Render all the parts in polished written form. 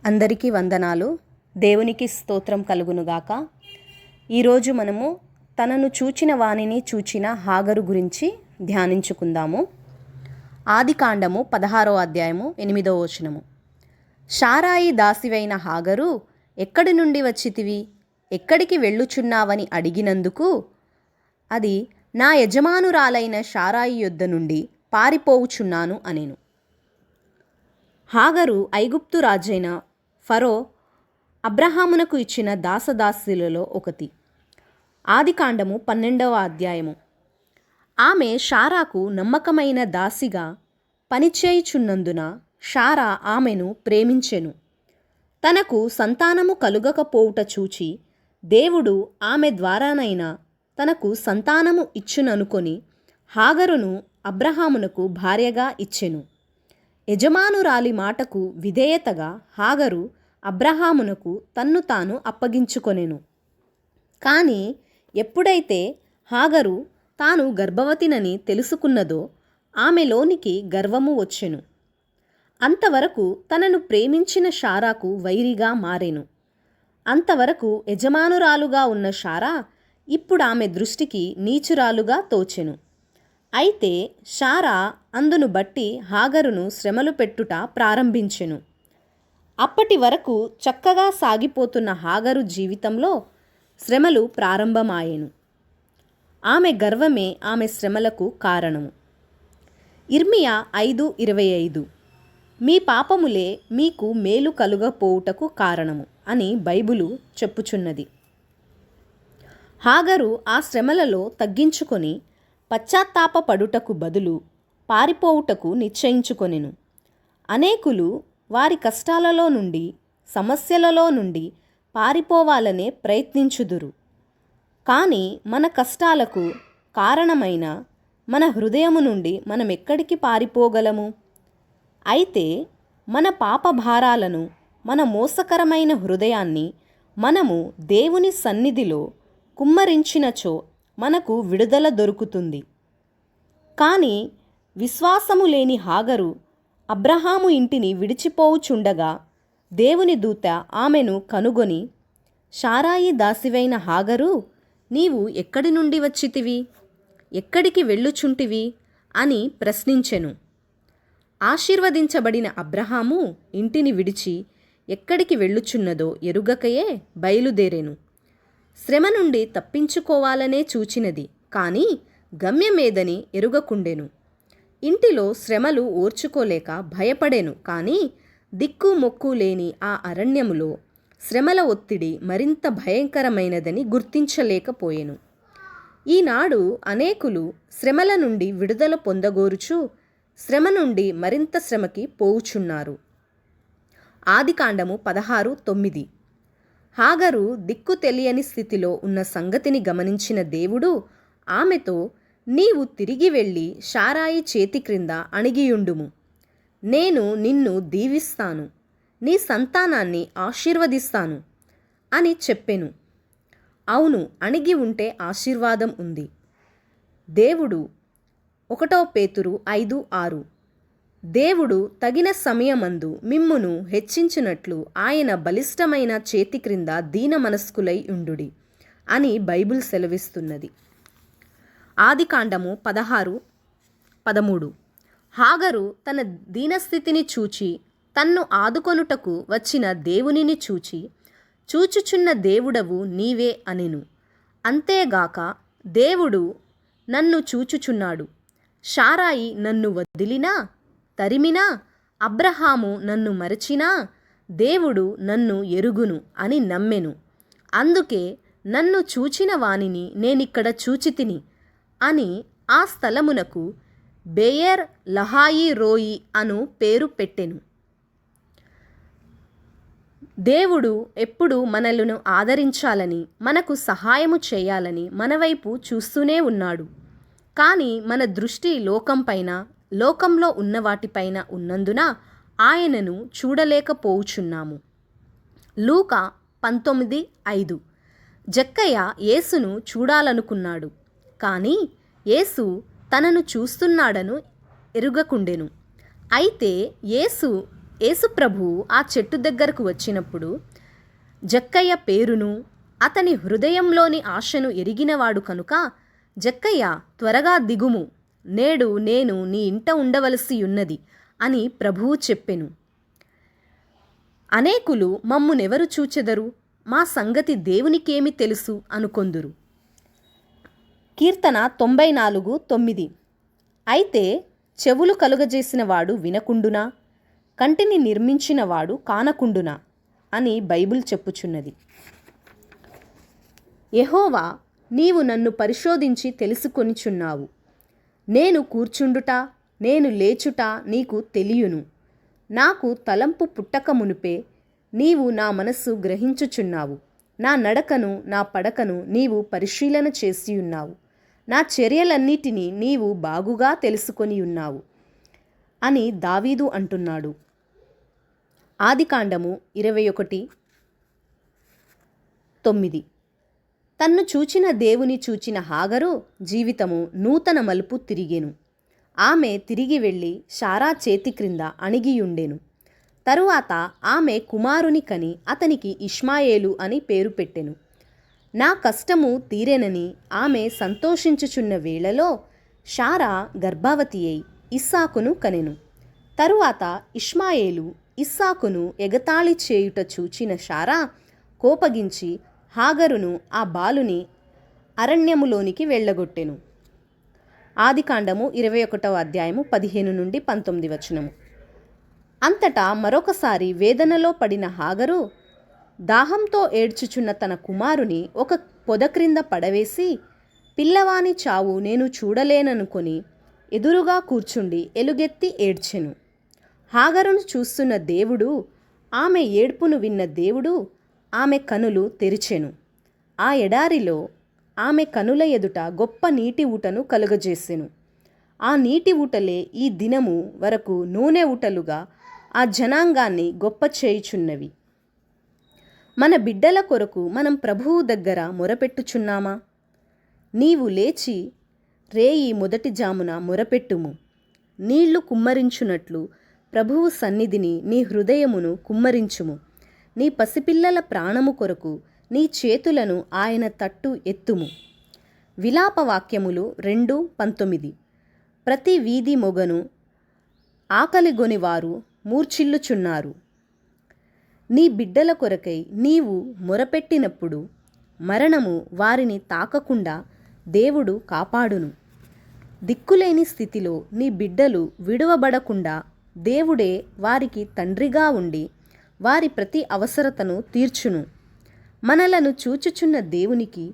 అందరికీ వందనాలు. దేవునికి స్తోత్రం కలుగునుగాక. ఈరోజు మనము తనను చూచిన వానిని చూచిన హాగరు గురించి ధ్యానించుకుందాము. ఆదికాండము 16వ అధ్యాయము 8వ వచనము. శారాయి దాసివైన హాగరు, ఎక్కడి నుండి వచ్చితివి, ఎక్కడికి వెళ్ళుచున్నావని అడిగినందుకు, అది నా యజమానురాలైన శారాయి యొద్ద నుండి పారిపోవుచున్నాను అనెను. హాగరు ఐగుప్తు రాజైన ఫరో అబ్రహామునకు ఇచ్చిన దాసదాసులలో ఒకటి. ఆదికాండము 12వ అధ్యాయము. ఆమె శారాకు నమ్మకమైన దాసిగా పనిచేయుచున్నందున శారా ఆమెను ప్రేమించెను. తనకు సంతానము కలుగకపోవుట చూచి దేవుడు ఆమె ద్వారానైనా తనకు సంతానము ఇచ్చుననుకొని హాగరును అబ్రహామునకు భార్యగా ఇచ్చెను. యజమానురాలి మాటకు విధేయతగా హాగరు అబ్రహామునకు తన్ను తాను అప్పగించుకొనెను. కానీ ఎప్పుడైతే హాగరు తాను గర్భవతినని తెలుసుకున్నదో ఆమెలోనికి గర్వము వచ్చెను. అంతవరకు తనను ప్రేమించిన శారాకు వైరిగా మారెను. అంతవరకు యజమానురాలుగా ఉన్న శారా ఇప్పుడు ఆమె దృష్టికి నీచురాలుగా తోచెను. అయితే శారా అందును బట్టి హాగరును శ్రమలు పెట్టుట ప్రారంభించెను. అప్పటి వరకు చక్కగా సాగిపోతున్న హాగరు జీవితంలో శ్రమలు ప్రారంభమాయెను. ఆమె గర్వమే ఆమె శ్రమలకు కారణము. ఇర్మియా 5:25 మీ పాపములే మీకు మేలు కలుగపోవుటకు కారణము అని బైబిలు చెప్పుచున్నది. హాగరు ఆ శ్రమలలో తగ్గించుకొని పశ్చాత్తాపపడుటకు బదులు పారిపోవుటకు నిశ్చయించుకొనెను. అనేకులు వారి కష్టాలలో నుండి, సమస్యలలో నుండి పారిపోవాలనే ప్రయత్నించుదురు. కానీ మన కష్టాలకు కారణమైన మన హృదయము నుండి మనం ఎక్కడికి పారిపోగలము? అయితే మన పాప భారాలను, మన మోసకరమైన హృదయాన్ని మనము దేవుని సన్నిధిలో కుమ్మరించినచో మనకు విడుదల దొరుకుతుంది. కానీ విశ్వాసము లేని హాగరు అబ్రహాము ఇంటిని విడిచిపోవుచుండగా దేవుని దూత ఆమెను కనుగొని, శారాయి దాసివైన హాగరు, నీవు ఎక్కడి నుండి వచ్చితివి, ఎక్కడికి వెళ్ళుచుంటివి అని ప్రశ్నించెను. ఆశీర్వదించబడిన అబ్రహాము ఇంటిని విడిచి ఎక్కడికి వెళ్ళుచున్నదో ఎరుగకయే బయలుదేరెను. శ్రమ నుండి తప్పించుకోవాలనే చూచినది, కానీ గమ్యమేదని ఎరుగకుండెను. ఇంటిలో శ్రమలు ఓర్చుకోలేక భయపడెను, కానీ దిక్కు మొక్కు లేని ఆ అరణ్యములో శ్రమల ఒత్తిడి మరింత భయంకరమైనదని గుర్తించలేకపోయెను. ఈనాడు అనేకులు శ్రమల నుండి విడుదల పొందగోరుచు శ్రమ నుండి మరింత శ్రమకి పోవుచున్నారు. ఆదికాండము 16:9 హాగరు దిక్కు తెలియని స్థితిలో ఉన్న సంగతిని గమనించిన దేవుడు ఆమెతో, నీవు తిరిగి వెళ్ళి శారాయి చేతి క్రింద అణిగియుండుము. నేను నిన్ను దీవిస్తాను, నీ సంతానాన్ని ఆశీర్వదిస్తాను అని చెప్పెను. అవును, అణిగి ఉంటే ఆశీర్వాదం ఉంది. దేవుడు 1 పేతురు 5:6 దేవుడు తగిన సమయమందు మిమ్మును హెచ్చించినట్లు ఆయన బలిష్టమైన చేతి క్రింద దీన మనస్కులై ఉండుడి అని బైబిల్ సెలవిస్తున్నది. ఆదికాండము 16:13 హాగరు తన దీనస్థితిని చూచి తన్ను ఆదుకొనుటకు వచ్చిన దేవునిని చూచి, చూచుచున్న దేవుడవు నీవే అనెను. అంతేగాక దేవుడు నన్ను చూచుచున్నాడు, శారాయి నన్ను వదిలినా తరిమినా, అబ్రహాము నన్ను మరచినా దేవుడు నన్ను ఎరుగును అని నమ్మెను. అందుకే నన్ను చూచిన వానిని నేనిక్కడ చూచితిని అని ఆ స్థలమునకు బెయేర్ లహాయి రోయి అను పేరు పెట్టెను. దేవుడు ఎప్పుడు మనలను ఆదరించాలని, మనకు సహాయము చేయాలని మన వైపు చూస్తూనే ఉన్నాడు. కానీ మన దృష్టి లోకంలో ఉన్న వాటిపైన ఉన్నందున ఆయనను చూడలేకపోవుచున్నాము. లూకా 19:5 జక్కయ్య యేసును చూడాలనుకున్నాడు, కానీ యేసు తనను చూస్తున్నాడను ఎరుగకుండెను. అయితే యేసు యేసుప్రభువు ఆ చెట్టు దగ్గరకు వచ్చినప్పుడు జక్కయ్య పేరును అతని హృదయంలోని ఆశను ఎరిగినవాడు కనుక, జక్కయ్య త్వరగా దిగుము, నేడు నేను నీ ఇంట ఉండవలసి ఉన్నది అని ప్రభువు చెప్పెను. అనేకులు మమ్మునెవరు చూచెదరు, మా సంగతి దేవునికేమి తెలుసు అనుకొందురు. కీర్తన 94:9. అయితే చెవులు కలుగజేసినవాడు వినకుండునా, కంటిని నిర్మించినవాడు కానకుండునా అని బైబిల్ చెప్పుచున్నది. యెహోవా, నీవు నన్ను పరిశోధించి తెలుసుకొనిచున్నావు. నేను కూర్చుండుట నేను లేచుట నీకు తెలియును. నాకు తలంపు పుట్టక మునుపే నీవు నా మనస్సు గ్రహించుచున్నావు. నా నడకను నా పడకను నీవు పరిశీలన చేసియున్నావు. నా చర్యలన్నిటినీ నీవు బాగుగా తెలుసుకొని ఉన్నావు అని దావీదు అంటున్నాడు. ఆదికాండము 21:9. తన్ను చూచిన దేవుని చూచిన హాగరు జీవితము నూతన మలుపు తిరిగెను. ఆమె తిరిగి వెళ్ళి శారా చేతి క్రింద అణిగియుండెను. తరువాత ఆమె కుమారుని కని అతనికి ఇష్మాయేలు అని పేరు పెట్టెను. నా కష్టము తీరెనని ఆమె సంతోషించుచున్న వేళలో శారా గర్భవతి అయి ఇస్సాకును కనెను. తరువాత ఇష్మాయేలు ఇస్సాకును ఎగతాళి చేయుట చూచిన శారా కోపగించి హాగరును ఆ బాలుని అరణ్యములోనికి వెళ్ళగొట్టెను. ఆదికాండము 21:15-19. అంతటా మరొకసారి వేదనలో పడిన హాగరు దాహంతో ఏడ్చుచున్న తన కుమారుని ఒక పొద క్రింద పడవేసి, పిల్లవాని చావు నేను చూడలేననుకొని ఎదురుగా కూర్చుండి ఎలుగెత్తి ఏడ్చెను. హాగరును చూస్తున్న దేవుడు, ఆమె ఏడ్పును విన్న దేవుడు ఆమె కనులు తెరిచెను. ఆ ఎడారిలో ఆమె కనుల ఎదుట గొప్ప నీటి ఊటను కలుగజేసెను. ఆ నీటి ఊటలే ఈ దినము వరకు నూనె ఊటలుగా ఆ జనాంగాన్ని గొప్ప చేయుచున్నవి. మన బిడ్డల కొరకు మనం ప్రభువు దగ్గర మొరపెట్టుచున్నామా? నీవు లేచి రేయి మొదటి జామున మొరపెట్టుము. నీళ్లు కుమ్మరించునట్లు ప్రభువు సన్నిధిని నీ హృదయమును కుమ్మరించుము. నీ పసిపిల్లల ప్రాణము కొరకు నీ చేతులను ఆయన తట్టు ఎత్తుము. విలాపవాక్యములు 2:19. ప్రతి వీధి మొగను ఆకలిగొనివారు మూర్ఛిల్లుచున్నారు. నీ బిడ్డల కొరకై నీవు మొరపెట్టినప్పుడు మరణము వారిని తాకకుండా దేవుడు కాపాడును. దిక్కులేని స్థితిలో నీ బిడ్డలు విడువబడకుండా దేవుడే వారికి తండ్రిగా ఉండి వారి ప్రతి అవసరతను తీర్చును. మనలను చూచుచున్న దేవునికి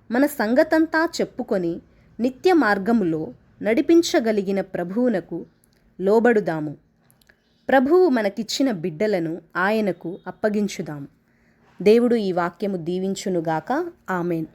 మన సంగతంతా చెప్పుకొని నిత్య మార్గములో నడిపించగలిగిన ప్రభువునకు లోబడుదాము. ప్రభువు మనకిచ్చిన బిడ్డలను ఆయనకు అప్పగించుదాము. దేవుడు ఈ వాక్యము దీవించునుగాక. ఆమెన్.